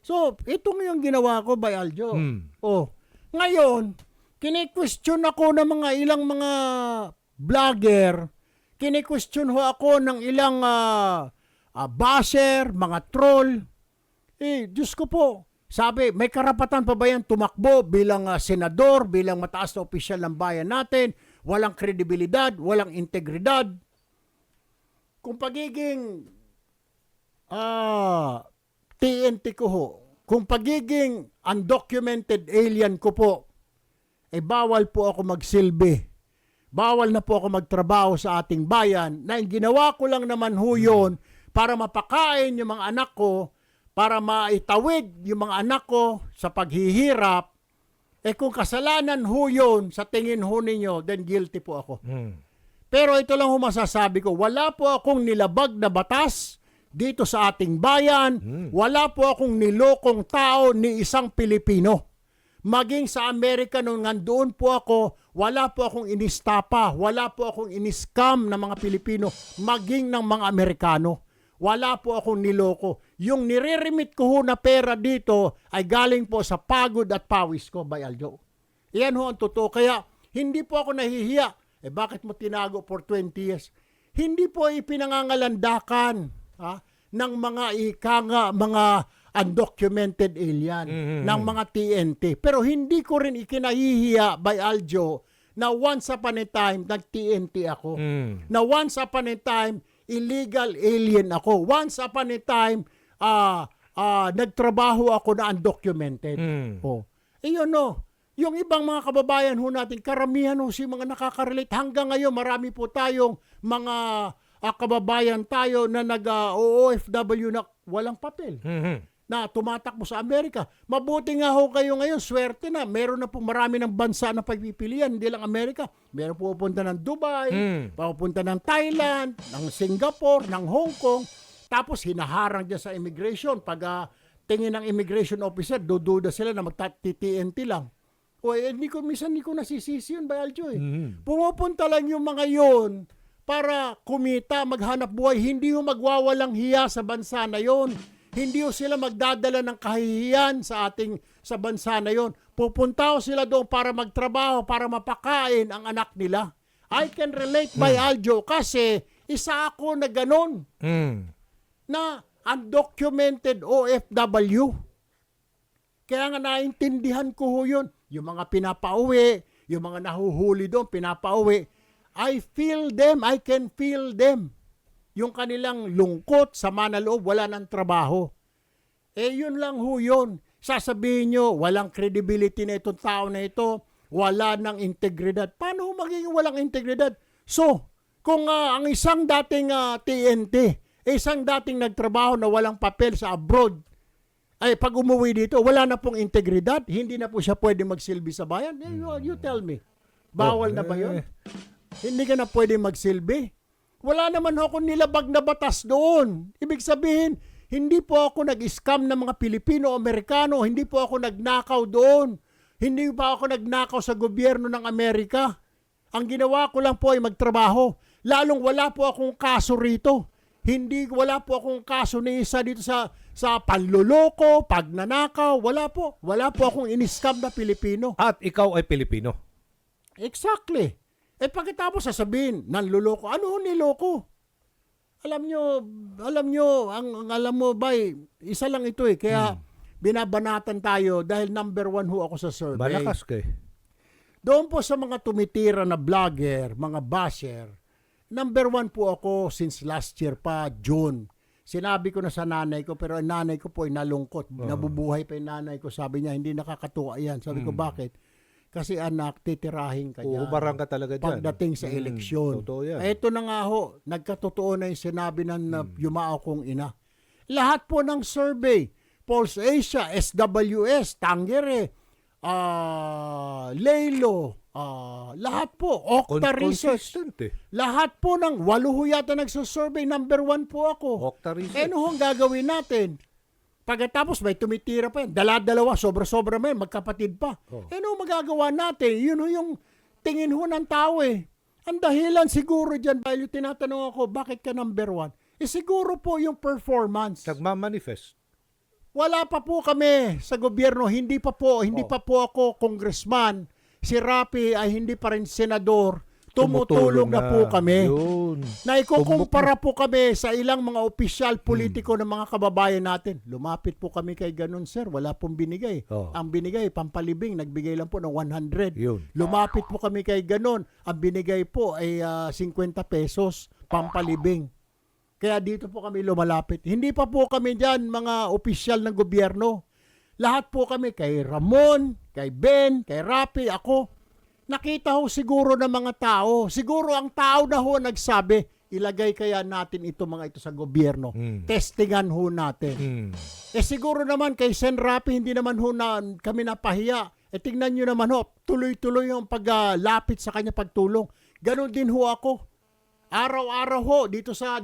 So, ito yung ginawa ko by Aljo. Hmm. Oh, ngayon, kini-question ako ng mga ilang mga vlogger, kini-question ho ako ng ilang basher, mga troll. Diyos ko po, sabi, may karapatan pa ba yan tumakbo bilang senador, bilang mataas na opisyal ng bayan natin, walang kredibilidad, walang integridad. Kung pagiging TNT ko ho, kung pagiging undocumented alien ko po, bawal po ako magsilbi. Bawal na po ako magtrabaho sa ating bayan, na ginawa ko lang naman ho yun para mapakain yung mga anak ko, para maitawid yung mga anak ko sa paghihirap. Kung kasalanan ho yun, sa tingin ho ninyo, then guilty po ako. Pero ito lang ho masasabi ko, wala po akong nilabag na batas dito sa ating bayan, wala po akong nilokong tao ni isang Pilipino. Maging sa Amerika nung nandoon po ako, wala po akong inistapa, wala po akong iniscam ng mga Pilipino, maging ng mga Amerikano. Wala po akong niloko. Yung nire-remit ko ho na pera dito ay galing po sa pagod at pawis ko, by Aljo. Iyan ho ang totoo. Kaya hindi po ako nahihiya. Bakit mo tinago for 20 years? Hindi po ipinangangalandakan ng mga mga undocumented alien, ng mga TNT. Pero hindi ko rin ikinahihiya by Aljo na once upon a time nag-TNT ako. Na once upon a time illegal alien ako. Once upon a time nagtrabaho ako na undocumented. Yun no. Yung ibang mga kababayan ho natin, karamihan ho si mga nakaka-relate. Hanggang ngayon, marami po tayong mga kababayan tayo na nag-OFW na walang papel. Na tumatakbo sa Amerika. Mabuti nga ho kayo ngayon, swerte na. Meron na po marami ng bansa na pagpipilian, hindi lang Amerika. Meron po pupunta ng Dubai, pupunta ng Thailand, ng Singapore, ng Hong Kong. Tapos hinaharang dyan sa immigration. Pag tingin ng immigration officer, dududa sila na magta-TNT lang. Minsan hindi ko nasisisi yun, Bayaljo. Pumupunta lang yung mga yun para kumita, maghanap buhay. Hindi yung magwawalang hiya sa bansa na yon. Hindi ho sila magdadala ng kahihiyan sa bansa na yon. Pupunta ho sila doon para magtrabaho, para mapakain ang anak nila. I can relate by Aljo kasi isa ako na ganon. Na undocumented OFW. Kaya nga naintindihan ko ho yun. Yung mga pinapauwi, yung mga nahuhuli doon, pinapauwi. I feel them, I can feel them. Yung kanilang lungkot, sama na loob, wala ng trabaho. Yun lang ho yun. Sasabihin nyo, walang credibility na itong tao na ito, wala ng integridad. Paano magiging walang integridad? So, kung ang isang dating TNT, isang dating nagtrabaho na walang papel sa abroad, pag umuwi dito, wala na pong integridad, hindi na po siya pwede magsilbi sa bayan. You tell me. Bawal na ba yun? Hindi ka na pwede magsilbi. Wala naman ako nilabag na batas doon. Ibig sabihin, hindi po ako nag-scam ng mga Pilipino-Amerikano. Hindi po ako nagnakaw doon. Hindi pa ako nagnakaw sa gobyerno ng Amerika. Ang ginawa ko lang po ay magtrabaho. Lalong wala po akong kaso rito. Wala po akong kaso ni isa dito sa panloloko, pagnanakaw. Wala po. Wala po akong in-scam na Pilipino. At ikaw ay Pilipino. Exactly. Pagkatapos sasabihin, nanloloko. Ano niloko? Alam nyo, alam mo ba, isa lang ito Kaya binabanatan tayo dahil number 1 ho ako sa survey. Malakas kay. Doon po sa mga tumitira na vlogger, mga basher, number 1 po ako since last year pa, June. Sinabi ko na sa nanay ko, pero ang nanay ko po ay nalungkot. Nabubuhay pa yung nanay ko. Sabi niya, hindi nakakatuwa yan. Sabi ko, bakit? Kasi anak, titirahin ka dyan. Uubarang ka talaga dyan. Pagdating sa eleksyon. Totoo yan. Ito na nga ho, nagkatotoo na yung sinabi ng yumao kong ina. Lahat po ng survey, Pulse Asia, SWS, Tangere, Lelo, lahat po, Okta Research. Lahat po ng 8 yata nagsusurvey, number 1 po ako. Okta Research. Ano hong gagawin natin? Pagkatapos may tumitira pa yan. Dala-dalawa, sobra-sobra may magkapatid pa. Ano magagawa natin? Yun yung tingin ho ng tao Ang dahilan siguro dyan, dahil yung tinatanong ako, bakit ka number 1? Siguro po yung performance. Nagmamanifest. Wala pa po kami sa gobyerno, hindi pa po ako congressman. Si Rapi ay hindi pa rin senador. Tumutulong na po kami. Yun. Na ikukumpara po kami sa ilang mga opisyal politiko ng mga kababayan natin. Lumapit po kami kay ganun, sir. Wala pong binigay. Oh. Ang binigay, pampalibing, nagbigay lang po ng 100. Yun. Lumapit po kami kay ganun. Ang binigay po ay 50 pesos, pampalibing. Kaya dito po kami lumalapit. Hindi pa po kami dyan, mga opisyal ng gobyerno. Lahat po kami kay Ramon, kay Ben, kay Rapi, ako. Nakita ho siguro ng mga tao. Siguro ang tao na ho nagsabi, ilagay kaya natin mga ito sa gobyerno. Testingan ho natin. Siguro naman kay Sen Rapi, hindi naman ho na kami napahiya. Tingnan nyo naman ho, tuloy-tuloy yung paglapit sa kanya pagtulong. Ganon din ho ako. Araw-araw ho, dito sa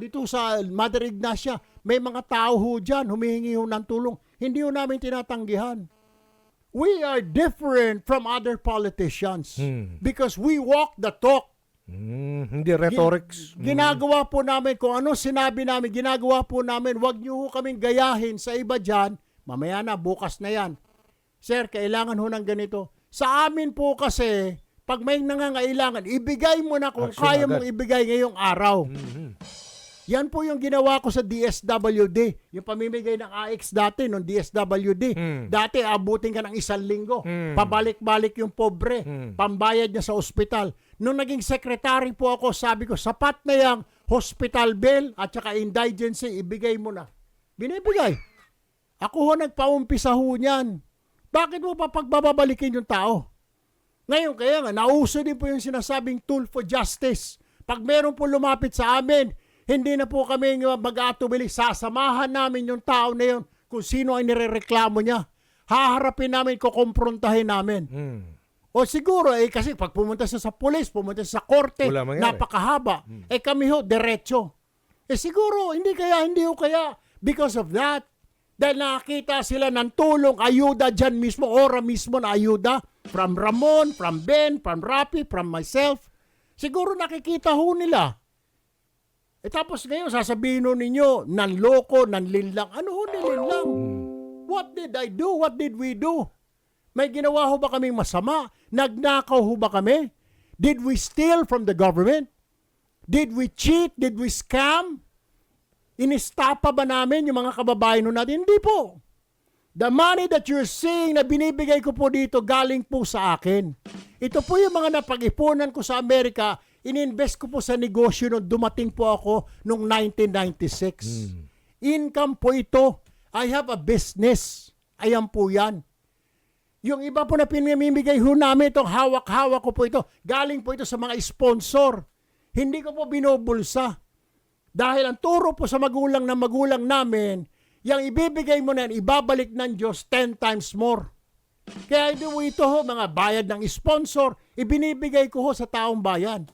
Mother Ignacia, may mga tao ho dyan, humihingi ho ng tulong. Hindi ho namin tinatanggihan. We are different from other politicians because we walk the talk. Hindi rhetorics. Ginagawa po namin kung ano sinabi namin, ginagawa po namin. Huwag niyo ho kaming gayahin sa iba dyan. Mamaya na, bukas na yan. Sir, kailangan ho ng ganito. Sa amin po kasi, pag may nangangailangan, ibigay mo na kung Action kaya agad. mong ibigay ngayong araw. Yan po yung ginawa ko sa DSWD. Yung pamimigay ng AX dati, nung DSWD. Dati, abutin ka ng 1 linggo. Pabalik-balik yung pobre. Pambayad niya sa ospital. Nung naging secretary po ako, sabi ko, sapat na yung hospital bill at saka indigency, ibigay mo na. Binibigay. Ako ho nagpaumpisa ho niyan. Bakit mo pa pagbababalikin yung tao? Ngayon, kaya nga, nauso din po yung sinasabing tool for justice. Pag meron po lumapit sa amin, hindi na po kami mag-atubili. Sasamahan namin yung tao na yun kung sino ay nirereklamo niya. Haharapin namin, kukomprontahin namin. O siguro, kasi pag pumunta siya sa pulis, pumunta siya sa korte, Wala mangyari. napakahaba. Kami ho, diretso. Siguro, hindi ho kaya. Because of that, dahil nakakita sila ng tulong, ayuda dyan mismo, ora mismo na ayuda, from Ramon, from Ben, from Rapi, from myself. Siguro nakikita ho nila. Tapos ngayon, sasabihin ho ninyo, nanloko, nanlinlang. Ano ho nilinlang? What did I do? What did we do? May ginawa ho ba kaming masama? Nagnakaw ho ba kami? Did we steal from the government? Did we cheat? Did we scam? Inistapa ba namin yung mga kababayan ho natin? Hindi po. The money that you're seeing na binibigay ko po dito galing po sa akin. Ito po yung mga napag-ipunan ko sa Amerika. Ininvest ko po sa negosyo nung dumating po ako noong 1996. Income po ito. I have a business. Ayan po yan. Yung iba po na pinamimigay ho namin, itong hawak-hawak ko po ito. Galing po ito sa mga sponsor. Hindi ko po binubulsa. Dahil ang turo po sa magulang namin, yung ibibigay mo na yan, ibabalik ng Diyos 10 times more. Kaya ito ho, mga bayad ng sponsor, ibinibigay ko ho sa taong bayan.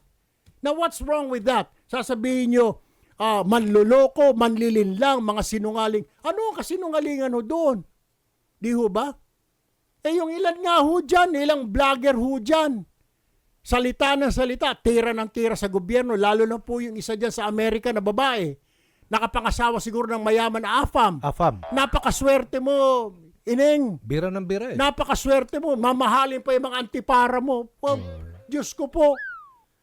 Now, what's wrong with that? Sasabihin nyo, manluloko, manlilinlang, mga sinungaling. Ano ang kasinungalingan ho doon? Di ho ba? Yung ilan nga ho dyan, ilang vlogger ho dyan. Salita ng salita, tira ng tira sa gobyerno, lalo na po yung isa dyan sa Amerika na babae. Nakapangasawa siguro ng mayaman na AFAM. Napakaswerte mo, Ineng. Bira ng bira eh. Napakaswerte mo, mamahalin pa yung mga antipara mo. Diyos ko po.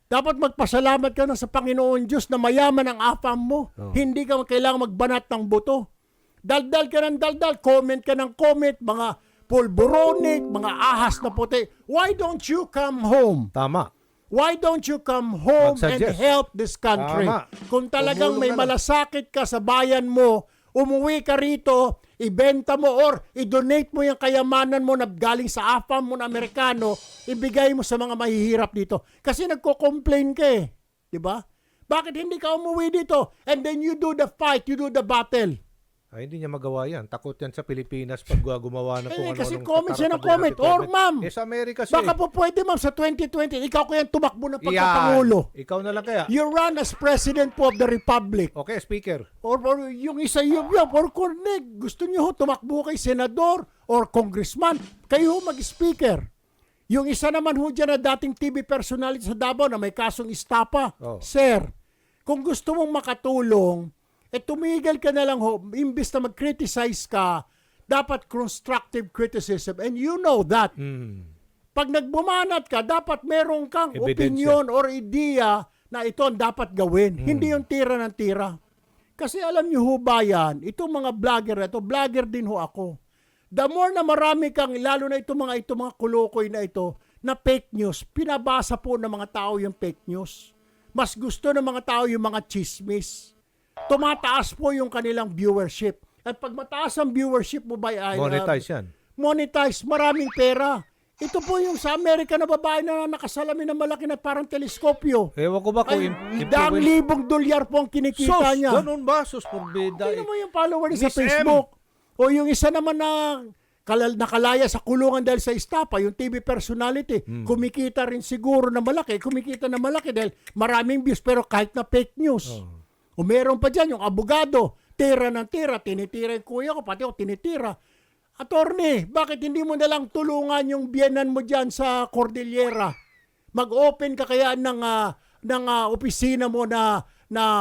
Dapat magpasalamat ka na sa Panginoon Diyos na mayaman ang AFAM mo. Hindi ka kailangang magbanat ng buto. Daldal ka ng daldal, comment ka ng comment, mga pulboronic, mga ahas na puti. Why don't you come home? Tama. Why don't you come home and Mag-suggest. help this country? Tama. Kung talagang Tumulong may ka na. malasakit ka sa bayan mo, umuwi ka rito, ibenta mo or i-donate mo yung kayamanan mo na galing sa AFAM mo na Amerikano, ibigay mo sa mga mahihirap dito. Kasi nagko-complain ka eh. Diba? Bakit hindi ka umuwi dito? And then you do the fight, you do the battle. Ay, hindi niya magawa yan. Takot yan sa Pilipinas pag gumawa ng kung ano-anong Kasi comment siya ng kataratabi comment. Or natin ma'am, sa Amerika siya baka po pwede ma'am sa 2020, ikaw kaya tumakbo ng pagkapangulo. Ikaw na lang kaya. You run as President po of the Republic. Okay, speaker. Or yung isa yung or connect. Gusto niyo ho tumakbo kay senador or congressman. Kayo ho mag-speaker. Yung isa naman ho dyan na dating TV personality sa Davao na may kasong istapa. Oh. Sir, kung gusto mong makatulong, tumigil ka na lang ho. Imbis na mag-criticize ka, Dapat constructive criticism. And you know that. Pag nagbumanat ka, dapat meron kang Ebidensya. opinion or idea na ito ang dapat gawin. Hindi yung tira ng tira. Kasi alam niyo ho ba yan, itong mga vlogger na ito, vlogger din ho ako. The more na marami kang, lalo na itong mga kulukoy na ito, na fake news, pinabasa po ng mga tao yung fake news. Mas gusto ng mga tao yung mga chismis. Tumataas po yung kanilang viewership. At pag mataas ang viewership mo ba ay Monetize yan. monetize, maraming pera. Ito po yung sa Amerika na babae na nakasalamin na malaki na parang teleskopyo. Ewan ko ba kung Ay, daang libong dolyar po ang kinikita niya. Ganun ba? Sus, porbida. Tingnan mo yung follower niya sa Miss M. Facebook. O yung isa naman na nakalaya sa kulungan dahil sa estapa, yung TV personality, kumikita rin siguro na malaki, dahil maraming views pero kahit na fake news. O meron pa dyan yung abogado, tira ng tira, tinitira yung kuya ko, pati ako tinitira. Attorney, bakit hindi mo nalang tulungan yung biyenan mo dyan sa Cordillera? Mag-open ka kaya ng opisina mo na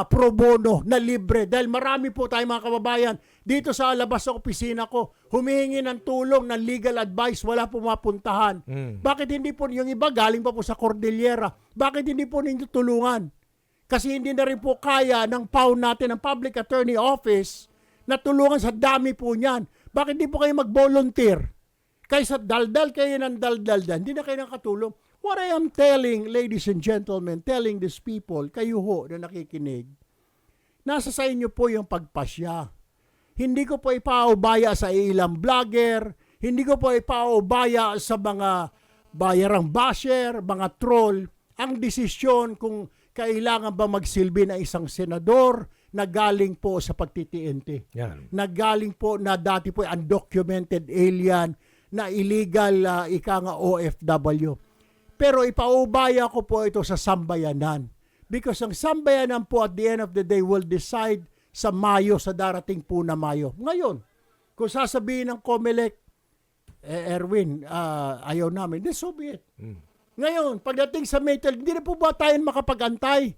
pro bono, na libre. Dahil marami po tayong mga kababayan dito sa labas sa opisina ko, humihingi ng tulong, ng legal advice, wala pumapuntahan. Bakit hindi po, yung iba galing pa po sa Cordillera, bakit hindi po ninyo tulungan? Kasi hindi na rin po kaya ng PAO natin, ng Public Attorney Office, na tulungan sa dami po niyan. Bakit di po kayo mag-volunteer? Kaysa daldal kayo ng daldal dyan, hindi na kayo nakatulong. What I am telling, ladies and gentlemen, telling these people, kayo ho na nakikinig, nasa sa inyo po yung pagpasya. Hindi ko po ipaubaya sa ilang vlogger, hindi ko po ipaubaya sa mga bayarang basher, mga troll, ang desisyon kung kailangan ba magsilbi na isang senador na galing po sa pagtitiente. Yan. Na galing po na dati po undocumented alien na illegal ika nga OFW. Pero ipaubaya ko po ito sa sambayanan. Because ang sambayanan po at the end of the day will decide sa Mayo, sa darating po na Mayo. Ngayon, kung sasabihin ng COMELEC, Erwin, ayaw namin, then so be it. Ngayon, pagdating sa May 12, hindi na po ba tayo makapag-antay?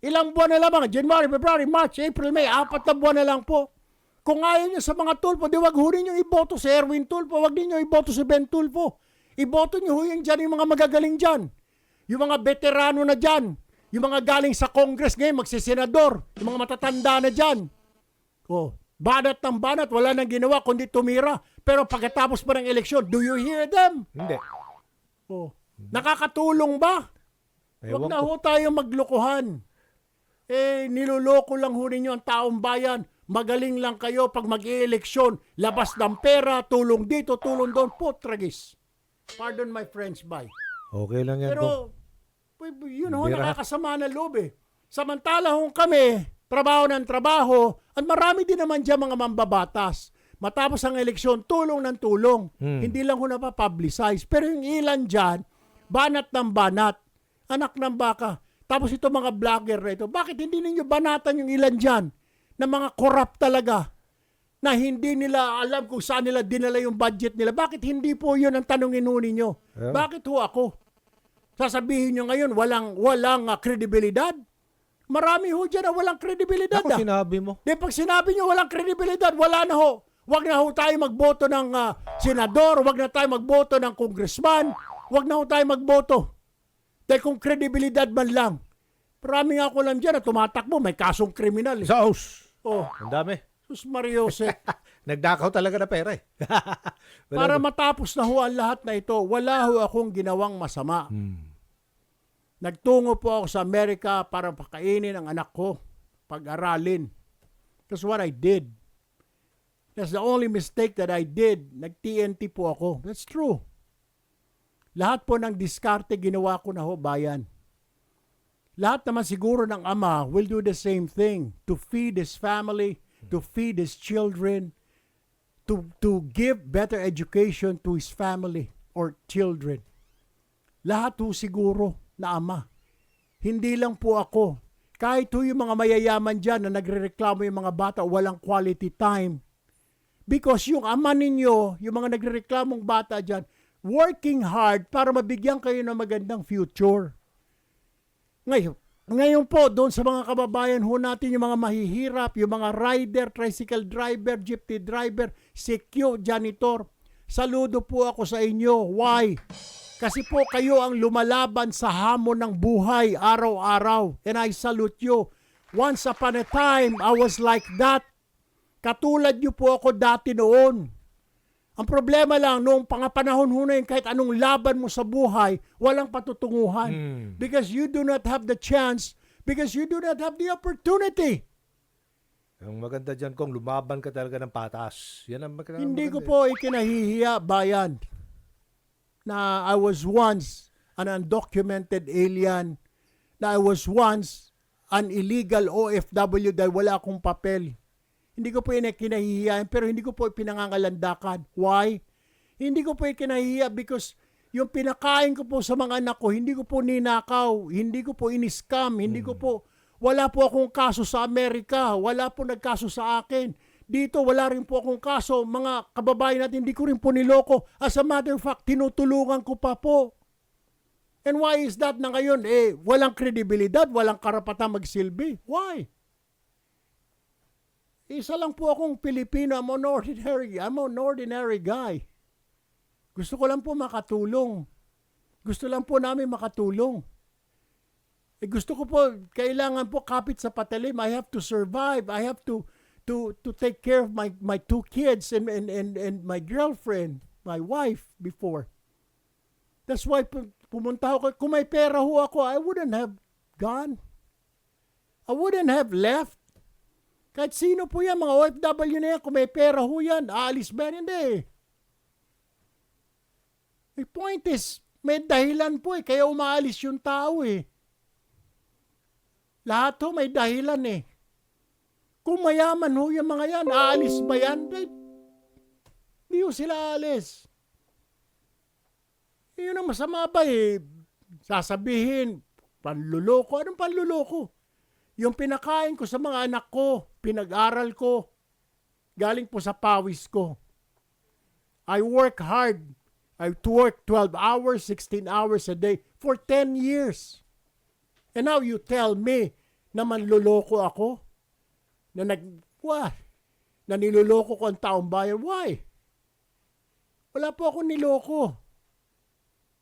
Ilang buwan na lamang, January, February, March, April, May, 4 na buwan na lang po. Kung ayaw nyo sa mga tulpo, di wag hunin nyo iboto si Erwin Tulfo, wag ninyo iboto si Ben Tulfo. Iboto nyo huyang dyan yung mga magagaling dyan. Yung mga veterano na dyan. Yung mga galing sa Congress ngayon, magsisenador. Yung mga matatanda na dyan. Oh, banat ng banat, wala nang ginawa kundi tumira. Pero pagkatapos pa ng eleksyon, do you hear them? Hindi. Oh, nakakatulong ba? Wag na ho tayo maglokohan. Niloloko lang ho ninyo ang taong bayan. Magaling lang kayo pag mag-i-eleksyon. Labas ng pera, tulong dito, tulong doon. Tragis. Pardon my French, bye. Okay lang yan. Pero, yun ho, nakakasama na loob eh. Samantala ho kami, trabaho ng trabaho, at marami din naman dyan mga mambabatas. Matapos ang eleksyon, tulong ng tulong. Hindi lang ho napapublicize. Pero yung ilan dyan, banat ng banat, anak ng baka. Tapos ito mga vlogger na ito, bakit hindi ninyo banatan yung ilan dyan na mga corrupt talaga na hindi nila alam kung saan nila dinala yung budget nila? Bakit hindi po yun ang tanongin ho ninyo? Yeah. Bakit ho ako? Sasabihin nyo ngayon, walang kredibilidad? Marami ho dyan na walang kredibilidad. Ako sinabi mo. Pag sinabi nyo walang kredibilidad, wala na ho. Wag na ho tayo magboto ng senador, wag na tayo magboto ng congressman, wag na ho tayo magboto. Dahil kung kredibilidad man lang, marami nga ako lang dyan na tumatakbo, may kasong kriminal. Saus. Oh, Ang dami. sus Mariose. Nagdakaw talaga na pera eh. Para matapos na ho ang lahat na ito, wala ho akong ginawang masama. Nagtungo po ako sa Amerika para pakainin ang anak ko, pag-aralin. That's what I did. That's the only mistake that I did. Nag-TNT po ako. That's true. Lahat po ng diskarte ginawa ko na ho, bayan. Lahat naman siguro ng ama will do the same thing to feed his family, to feed his children, to give better education to his family or children. Lahat po siguro na ama. Hindi lang po ako. Kahit po yung mga mayayaman dyan na nagrereklamo yung mga bata, walang quality time. Because yung ama ninyo, yung mga nagrereklamong bata dyan, working hard para mabigyan kayo ng magandang future. Ngayon, Ngayon po, doon sa mga kababayan ho natin, yung mga mahihirap, yung mga rider, tricycle driver, jeepney driver, CQ, janitor, saludo po ako sa inyo. Why? Kasi po kayo ang lumalaban sa hamon ng buhay araw-araw. And I salute you. Once upon a time, I was like that. Katulad niyo po ako dati noon. Ang problema lang, noong pangapanahon ho na yun, kahit anong laban mo sa buhay, walang patutunguhan. Because you do not have the chance, because you do not have the opportunity. Ang maganda dyan kung lumaban ka talaga ng patas. Yan ang maganda. Hindi ko po ikinahihiya, bayan, na I was once an undocumented alien, na I was once an illegal OFW dahil wala akong papel. Hindi ko po kinahihiyain, pero hindi ko po pinangangalandakan. Why? Hindi ko po kinahihiya because yung pinakain ko po sa mga anak ko, hindi ko po ninakaw, hindi ko po in-scam, hindi ko po, wala po akong kaso sa Amerika, wala po nagkaso sa akin. Dito, wala rin po akong kaso. Mga kababayan natin, hindi ko rin po niloko. As a matter of fact, tinutulungan ko pa po. And why is that na ngayon? Walang kredibilidad, walang karapatan magsilbi. Why? Isa lang po akong Pilipino. I'm an ordinary guy. Gusto ko lang po makatulong. Gusto lang po namin makatulong. Gusto ko po, kailangan po kapit sa patalim. I have to survive. I have to take care of my two kids and my girlfriend, my wife before. That's why pumunta ako. Kung may pera ho ako, I wouldn't have gone. I wouldn't have left. Kahit sino po yan, mga OFW na yan, kung may pera ho yan, aalis ba yan? Hindi. The point is, may dahilan po kaya umaalis yung tao Lahat ho may dahilan Kung mayaman ho yung mga yan, aalis ba yan? Hindi ho sila aalis. Yun ang masama ba Sasabihin, panluloko. Anong panluloko? Yung pinakain ko sa mga anak ko, pinag-aral ko, galing po sa pawis ko. I work hard. I work 12 hours, 16 hours a day for 10 years. And now you tell me na manluloko ako? Na niloloko ko ang taong bayan? Why? Wala po ako niloko.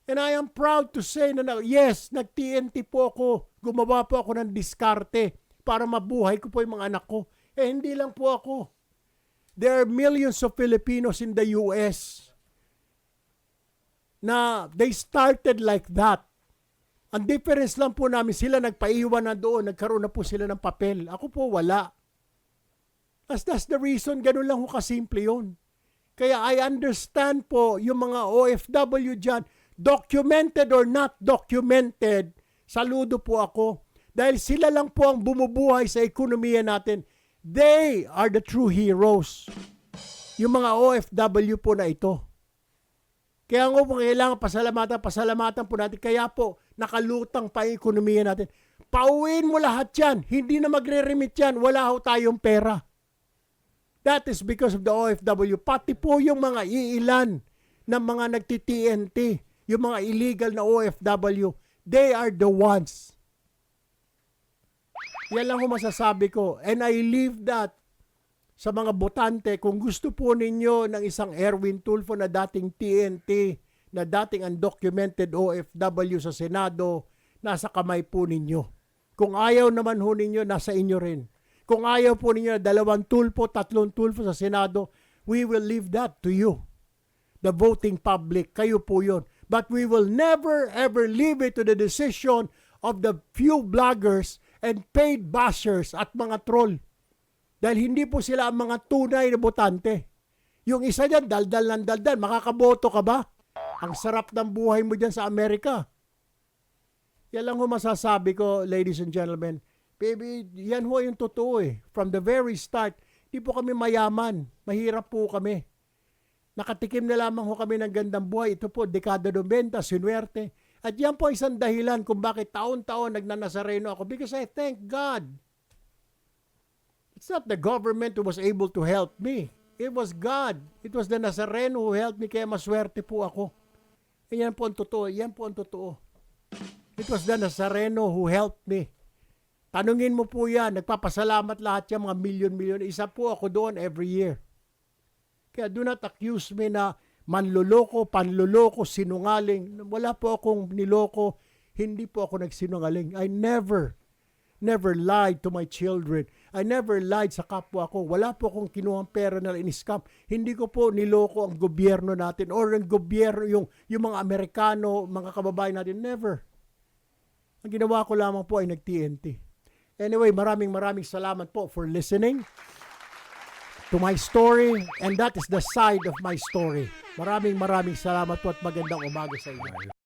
And I am proud to say na yes, nag-TNT po ako. Gumawa po ako ng diskarte para mabuhay ko po yung mga anak ko. Hindi lang po ako. There are millions of Filipinos in the US na they started like that. Ang difference lang po namin, sila nagpaiwan na doon, nagkaroon na po sila ng papel. Ako po wala. That's the reason, ganun lang ho kasimple yun. Kaya I understand po yung mga OFW dyan, documented or not documented, saludo po ako. Dahil sila lang po ang bumubuhay sa ekonomiya natin. They are the true heroes. Yung mga OFW po na ito. Kaya nga po kailangan pasalamatan po natin. Kaya po nakalutang pa yung ekonomiya natin. Pauwiin mo lahat yan. Hindi na magre-remit yan. Wala ho tayong pera. That is because of the OFW. Pati po yung mga iilan ng mga nagti-TNT, yung mga illegal na OFW, they are the ones. Yan lang ho masasabi ko. And I leave that sa mga botante. Kung gusto po ninyo ng isang Erwin Tulfo na dating TNT, na dating undocumented OFW sa Senado, nasa kamay po ninyo. Kung ayaw naman ho ninyo, nasa inyo rin. Kung ayaw po ninyo 2 tulpo, 3 tulpo sa Senado, we will leave that to you. The voting public, kayo po yun. But we will never ever leave it to the decision of the few bloggers and paid bashers at mga troll. Dahil hindi po sila ang mga tunay na botante. Yung isa dyan, daldal ng daldal, makakaboto ka ba? Ang sarap ng buhay mo dyan sa Amerika. Yan lang ho masasabi ko, ladies and gentlemen. Baby, yan ho yung totoo From the very start, di po kami mayaman. Mahirap po kami. Nakatikim na lamang ho kami ng gandang buhay. Ito po, dekada 90, sinuwerte. At yan po isang dahilan kung bakit taon-taon nagnanasareno ako. Because I thank God. It's not the government who was able to help me. It was God. It was the Nazareno who helped me. Kaya maswerte po ako. E yan po ang totoo. Yan po ang totoo. It was the Nazareno who helped me. Tanungin mo po yan. Nagpapasalamat lahat yan, mga milyon-milyon. Isa po ako doon every year. Kaya do not accuse me na manloloko, panloloko, sinungaling. Wala po akong niloko. Hindi po ako nagsinungaling. I never lied to my children. I never lied sa kapwa ko. Wala po akong kinuhang pera na in-scam. Hindi ko po niloko ang gobyerno natin or ang gobyerno, yung mga Amerikano, mga kababayan natin. Never. Ang ginawa ko lamang po ay nag-TNT. Anyway, maraming salamat po for listening to my story, and that is the side of my story. Maraming salamat po at magandang umaga sa inyo.